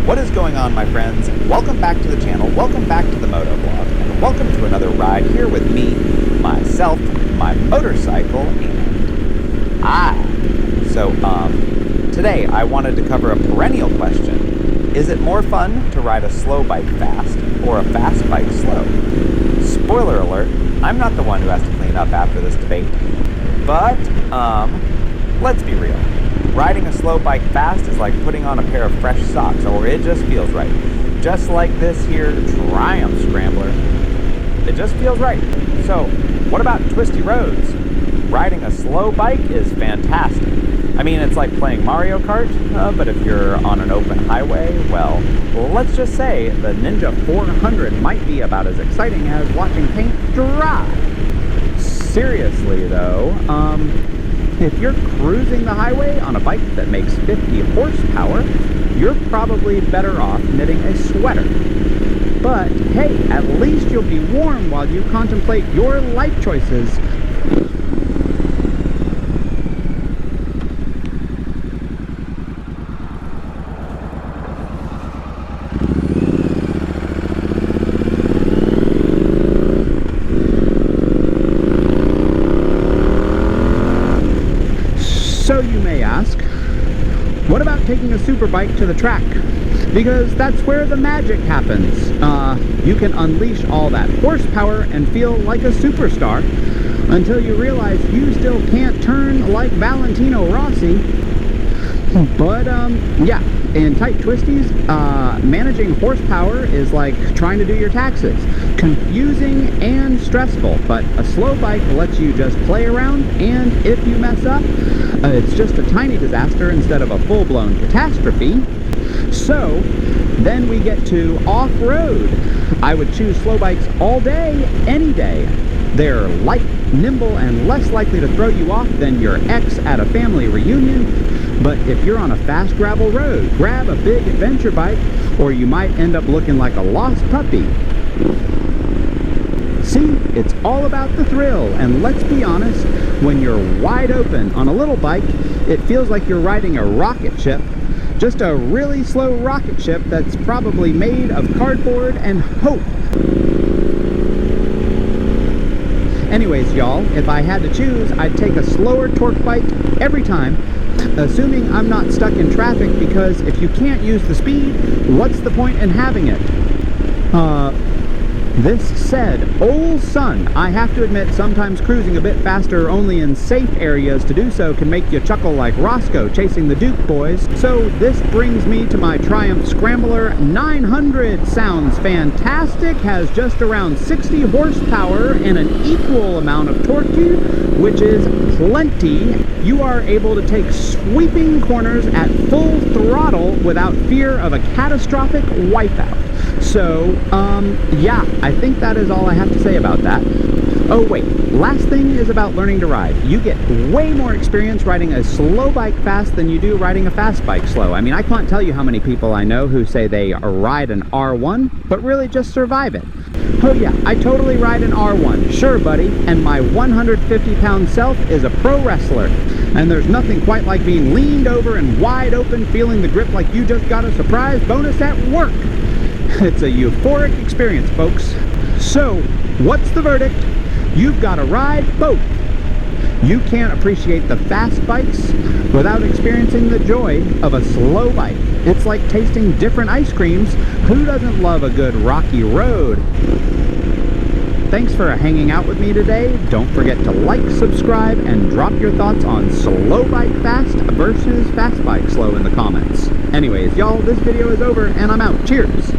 What is going on, my friends? Welcome back to the channel, welcome back to the motovlog, and welcome to another ride here with me, myself, my motorcycle, and I. Today I wanted to cover a perennial question. Is it more fun to ride a slow bike fast or a fast bike slow? Spoiler alert, I'm not the one who has to clean up after this debate. But, let's be real. Riding a slow bike fast is like putting on a pair of fresh socks, or it just feels right. Just like this here Triumph Scrambler. It just feels right. So, what about twisty roads? Riding a slow bike is fantastic. I mean, it's like playing Mario Kart, but if you're on an open highway, well, let's just say the Ninja 400 might be about as exciting as watching paint dry. Seriously, though, if you're cruising the highway on a bike that makes 50 horsepower, you're probably better off knitting a sweater. But hey, at least you'll be warm while you contemplate your life choices. So you may ask, what about taking a super bike to the track? Because that's where the magic happens. You can unleash all that horsepower and feel like a superstar until you realize you still can't turn like Valentino Rossi. But yeah, in tight twisties, managing horsepower is like trying to do your taxes. Confusing and stressful, but a slow bike lets you just play around, and if you mess up, it's just a tiny disaster instead of a full-blown catastrophe. So, then we get to off-road. I would choose slow bikes all day, any day. They're light, nimble, and less likely to throw you off than your ex at a family reunion. But if you're on a fast gravel road, grab a big adventure bike, or you might end up looking like a lost puppy. See, it's all about the thrill, and let's be honest, when you're wide open on a little bike, it feels like you're riding a rocket ship. Just a really slow rocket ship that's probably made of cardboard and hope. Anyways, y'all, if I had to choose, I'd take a slower torque bike every time, assuming I'm not stuck in traffic, because if you can't use the speed, what's the point in having it? This said, old son, I have to admit sometimes cruising a bit faster only in safe areas to do so can make you chuckle like Roscoe chasing the Duke boys. So this brings me to my Triumph Scrambler 900. Sounds fantastic, has just around 60 horsepower and an equal amount of torque, which is plenty. You are able to take sweeping corners at full throttle without fear of a catastrophic wipeout. So, yeah, I think that is all I have to say about that. Oh wait, last thing is about learning to ride. You get way more experience riding a slow bike fast than you do riding a fast bike slow. I mean, I can't tell you how many people I know who say they ride an R1, but really just survive it. Oh yeah, I totally ride an R1, sure buddy, and my 150-pound self is a pro wrestler. And there's nothing quite like being leaned over and wide open, feeling the grip like you just got a surprise bonus at work. It's a euphoric experience, folks. So, what's the verdict? You've got to ride both. You can't appreciate the fast bikes without experiencing the joy of a slow bike. It's like tasting different ice creams. Who doesn't love a good rocky road? Thanks for hanging out with me today. Don't forget to like, subscribe, and drop your thoughts on slow bike fast versus fast bike slow in the comments. Anyways, y'all, this video is over, and I'm out. Cheers!